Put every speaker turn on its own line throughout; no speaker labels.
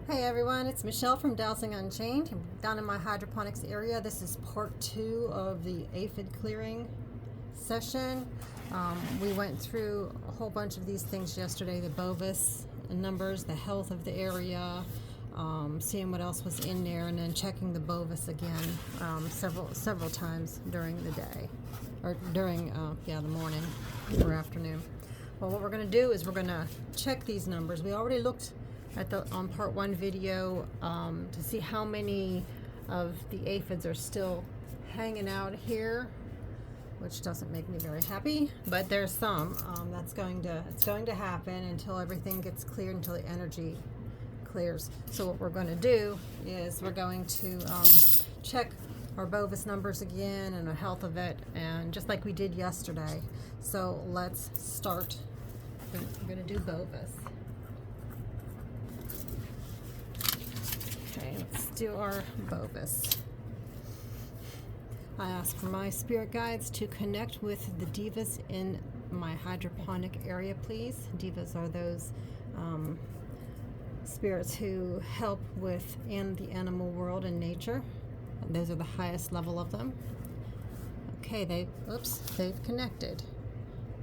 Hey everyone, it's Michelle from Dowsing Unchained. I'm down in my hydroponics area. This is part 2 of the aphid clearing session. We went through a whole bunch of these things yesterday, the bovis numbers, the health of the area, seeing what else was in there, and then checking the bovis again several times during the day, or during the morning or afternoon. Well, what we're going to do is we're going to check these numbers. We already looked at on part 1 video to see how many of the aphids are still hanging out here, which doesn't make me very happy, but there's some. It's going to happen until everything gets cleared, until the energy clears. So what we're going to do is we're going to check our bovis numbers again and the health of it, and just like we did yesterday. So let's start. We're going to do bovis. Okay, let's do our bovis. I ask for my spirit guides to connect with the divas in my hydroponic area, please. Divas are those spirits who help with the animal world and nature. And those are the highest level of them. Okay, they've connected.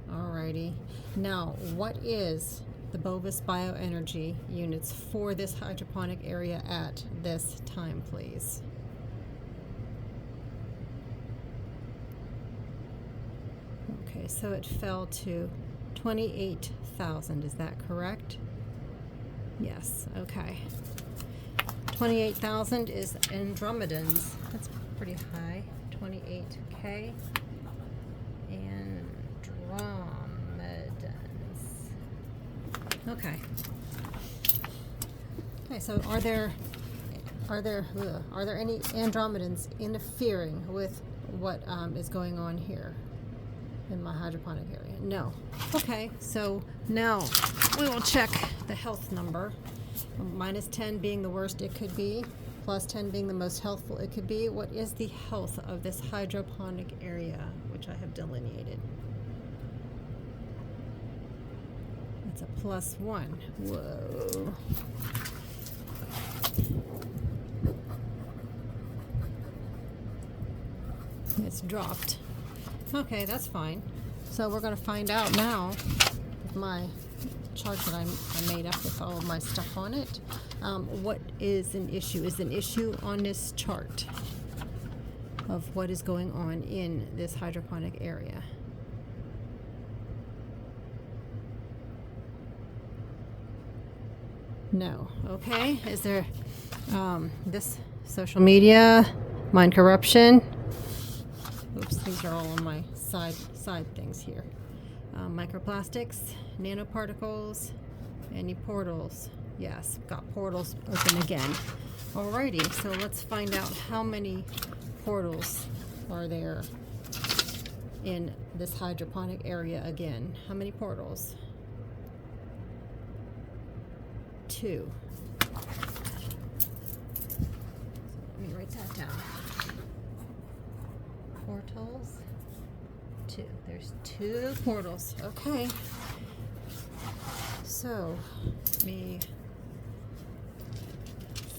Alrighty. Now, what is the bovis bioenergy units for this hydroponic area at this time, please? Okay, so it fell to 28,000. Is that correct? Yes. Okay. 28,000 is Andromedans. That's pretty high. 28K. Andromedans. Okay. Okay, so are there any Andromedans interfering with what is going on here in my hydroponic area? No. Okay, so now we will check the health number. -10 being the worst it could be, +10 being the most healthful it could be. What is the health of this hydroponic area, which I have delineated? It's a +1. Whoa. It's dropped. Okay, that's fine. So we're going to find out now with my chart that I made up with all of my stuff on it. What is an issue? Is an issue on this chart of what is going on in this hydroponic area? No. Okay. Is there this social media, mind corruption? Oops, these are all on my side things here. Microplastics, nanoparticles, any portals? Yes, got portals open again. Alrighty, so let's find out how many portals are there in this hydroponic area again. How many portals? 2. Let me write that down. Portals. 2. There's 2 portals. Okay. So, let me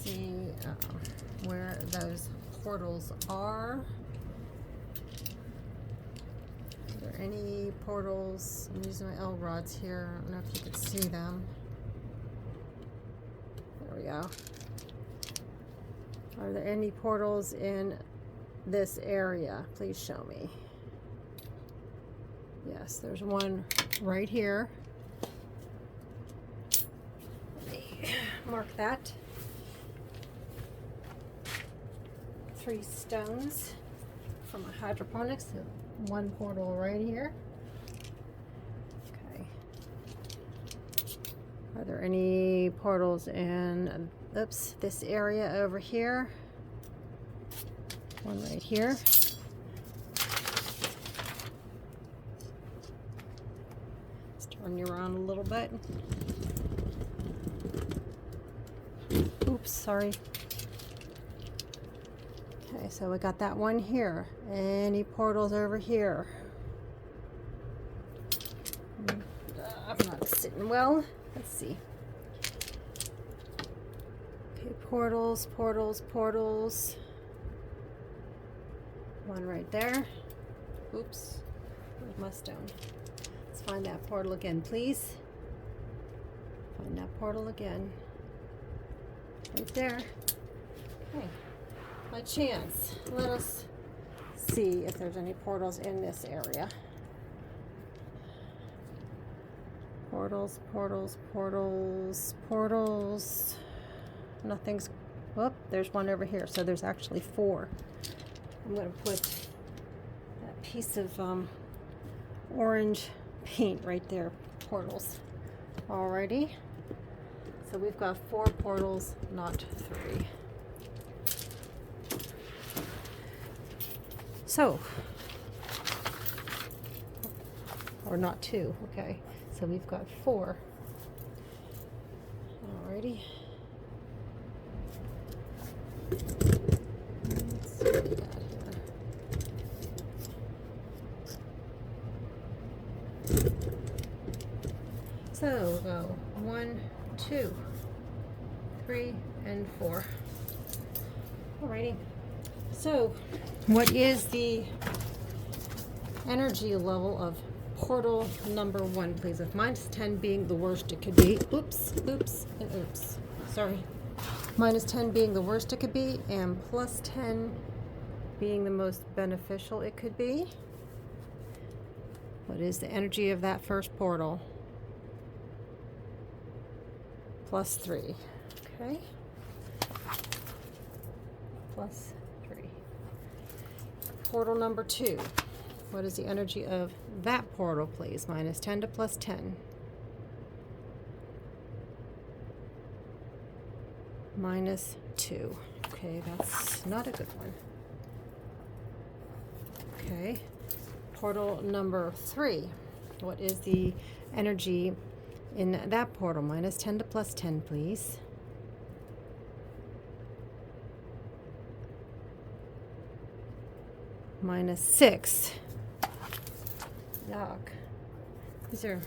see where those portals are. Are there any portals? I'm using my L rods here. I don't know if you can see them. There we go. Are there any portals in this area? Please show me. Yes, there's one right here. Let me mark that. 3 stones from my hydroponics. 1 portal right here. Okay. Are there any portals in, this area over here? 1 right here. Let's turn you around a little bit. Oops, sorry. Okay, so we got that one here. Any portals over here? I'm not sitting well. Let's see. Okay, portals, portals, portals. One right there. Oops, where's my stone? Let's find that portal again, please. Find that portal again. Right there. Okay, by chance, let us see if there's any portals in this area. Portals, portals, portals, portals. Nothing's, oh, there's one over here. So there's actually 4. I'm going to put that piece of orange paint right there. Portals. Alrighty. So we've got 4 portals, not 3. So, or not 2, okay. So we've got 4. Alrighty. Let's see what we got here. So we'll go 1, 2, 3, and 4. Alrighty. So, what is the energy level of portal number 1, please? With -10 being the worst it could be. Oops, oops, and oops. Sorry. -10 being the worst it could be, and +10 being the most beneficial it could be. What is the energy of that first portal? +3. Okay. +3. Portal number 2. What is the energy of that portal, please? -10 to +10. -2. Okay, that's not a good one. Okay. Portal number 3. What is the energy in that portal? -10 to +10, please. -6. Yuck. These are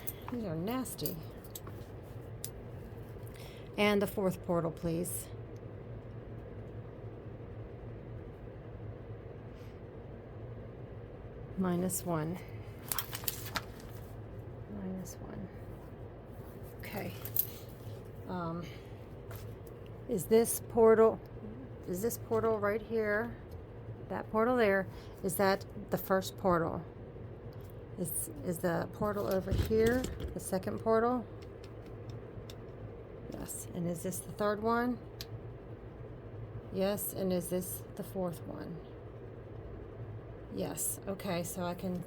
nasty. And the 4th portal, please. -1. -1. Okay. Is this portal right here? That portal there, is that the first portal? Is the portal over here the second portal? Yes. And is this the 3rd one? Yes. And is this the 4th one? Yes. Okay, so I can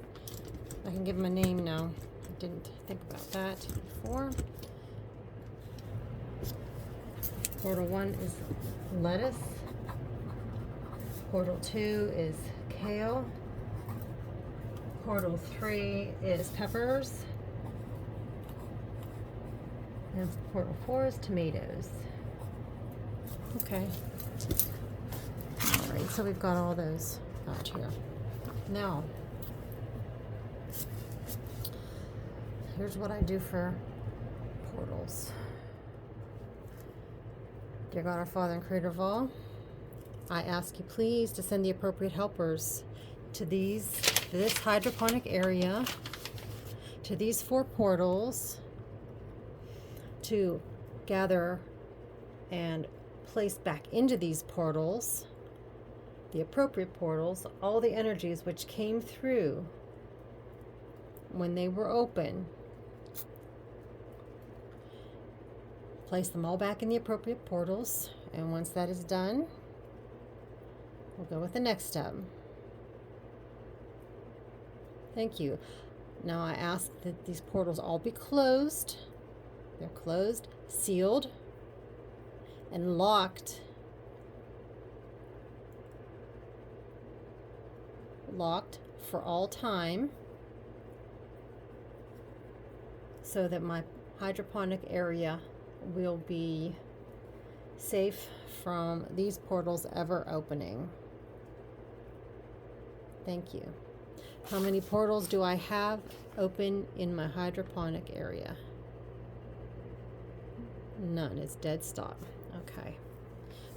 give them a name now. I didn't think about that before. Portal 1 is lettuce. Portal 2 is kale. Portal 3 is peppers. And portal 4 is tomatoes. Okay. All right, so we've got all those out here. Now, here's what I do for portals. Dear God, our Father and Creator of all, I ask you please to send the appropriate helpers to this hydroponic area, to these 4 portals, to gather and place back into these portals, the appropriate portals, all the energies which came through when they were open. Place them all back in the appropriate portals, and once that is done, we'll go with the next step. Thank you. Now I ask that these portals all be closed. They're closed, sealed, and locked. Locked for all time, so that my hydroponic area will be safe from these portals ever opening. Thank you. How many portals do I have open in my hydroponic area? None. It's dead stop. Okay.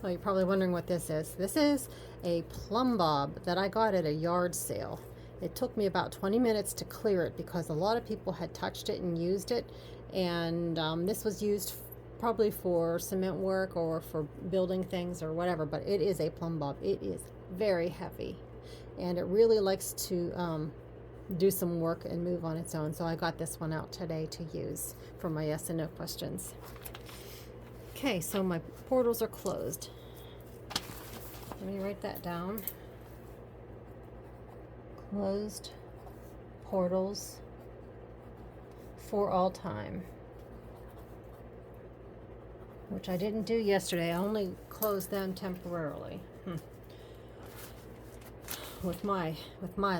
Oh, you're probably wondering what this is. This is a plumb bob that I got at a yard sale. It took me about 20 minutes to clear it because a lot of people had touched it and used it. And this was used probably for cement work or for building things or whatever, but it is a plumb bob. It is very heavy and it really likes to do some work and move on its own. So I got this one out today to use for my yes and no questions. Okay, so my portals are closed. Let me write that down. Closed portals for all time. Which I didn't do yesterday. I only closed them temporarily. With my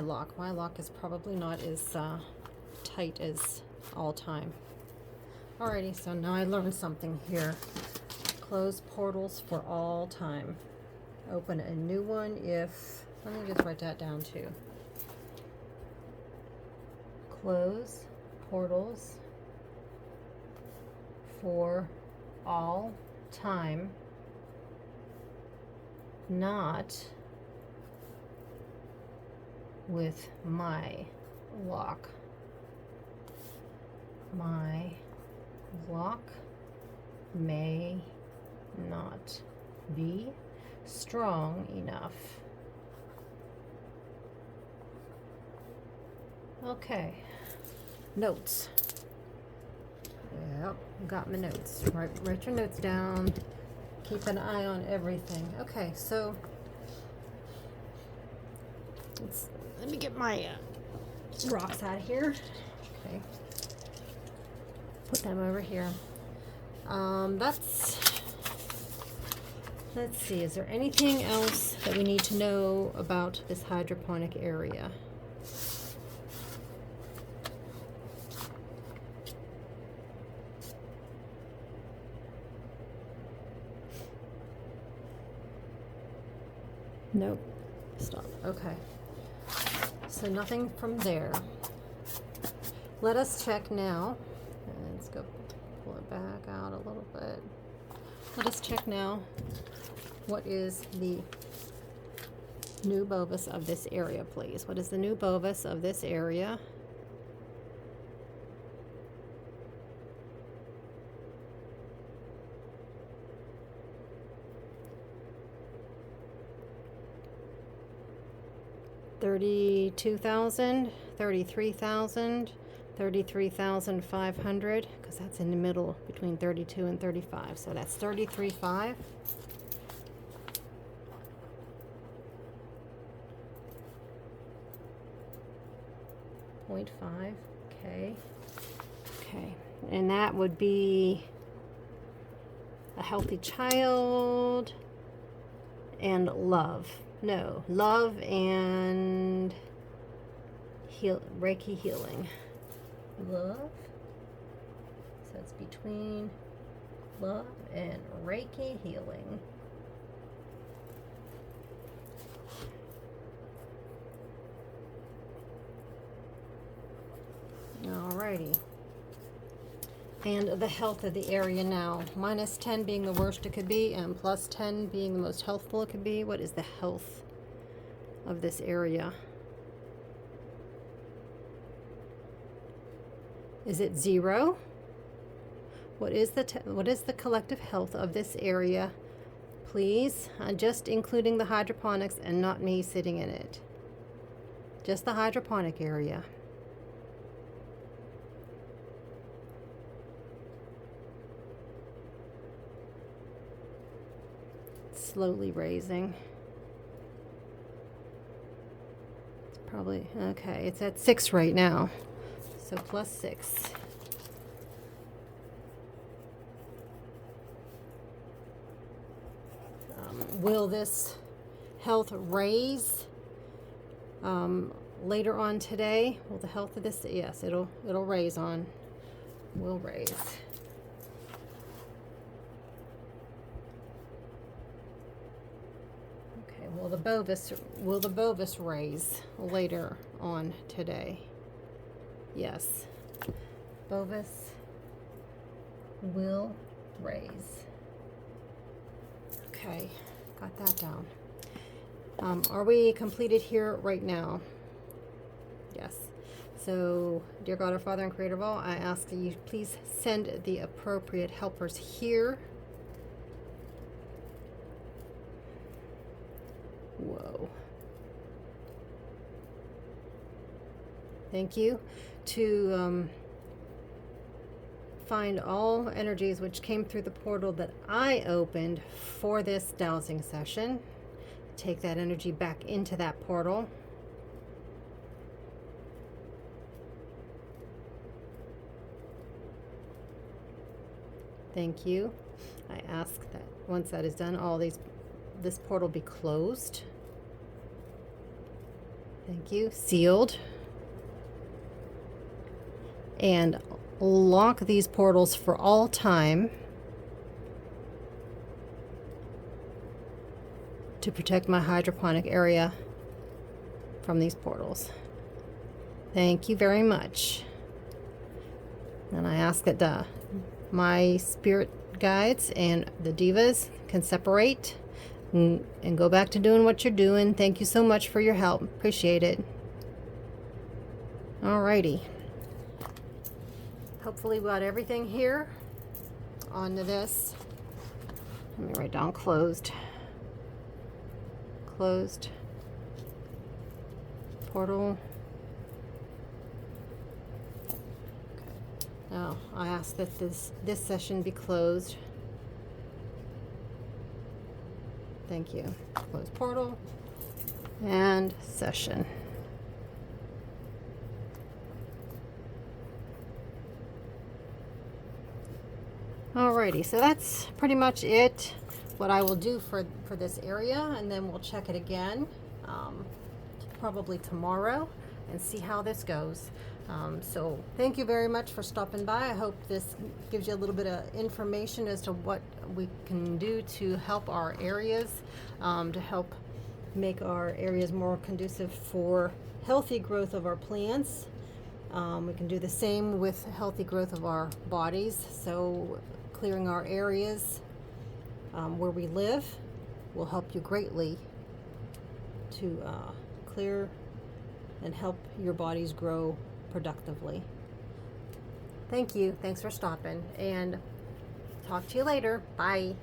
lock. My lock is probably not as tight as all time. Alrighty, so now I learned something here. Close portals for all time. Open a new one if, let me just write that down too. Close portals for all time, not with my lock. My lock may not be strong enough. Okay, notes. Yep, got my notes. Write your notes down. Keep an eye on everything. Okay, so let me get my rocks out of here. Okay, put them over here. Let's see, is there anything else that we need to know about this hydroponic area? Nope. Stop. Okay. So nothing from there. Let us check now. Let's go pull it back out a little bit. Let us check now. What is the new bovis of this area, please? What is the new bovis of this area? $32,000, $33,000, $33,500, because that's in the middle between 32 and 35. So that's 33.5. .5. Okay. Okay. And that would be a healthy child and love. No, love and Reiki healing. Love. So it's between love and Reiki healing. Alrighty. And the health of the area now. Minus 10 being the worst it could be, and plus 10 being the most healthful it could be. What is the health of this area? Is it 0? What is the collective health of this area? Please, just including the hydroponics and not me sitting in it. Just the hydroponic area. Slowly raising. It's probably, okay, it's at 6 right now. So plus 6. Will this health raise later on today? Will the health of this, yes, it'll raise on, will raise. Will the bovis raise later on today? Yes. Bovis will raise. Okay. Okay, got that down. Are we completed here right now? Yes. So, dear God, our Father and Creator of all, I ask that you please send the appropriate helpers here. Whoa. Thank you. To find all energies which came through the portal that I opened for this dowsing session. Take that energy back into that portal. Thank you. I ask that once that is done, this portal be closed. Thank you. Sealed. And lock these portals for all time to protect my hydroponic area from these portals. Thank you very much. And I ask that my spirit guides and the divas can separate and go back to doing what you're doing. Thank you so much for your help. Appreciate it. Alrighty. Hopefully we got everything here onto this. Let me write down closed. Closed. Portal. Okay. Now I ask that this session be closed. Thank you. Close portal and session. Alrighty, so that's pretty much it. What I will do for this area, and then we'll check it again probably tomorrow and see how this goes. So thank you very much for stopping by. I hope this gives you a little bit of information as to what we can do to help our areas, to help make our areas more conducive for healthy growth of our plants. We can do the same with healthy growth of our bodies. So clearing our areas where we live will help you greatly to clear and help your bodies grow productively. Thank you. Thanks for stopping, and talk to you later. Bye.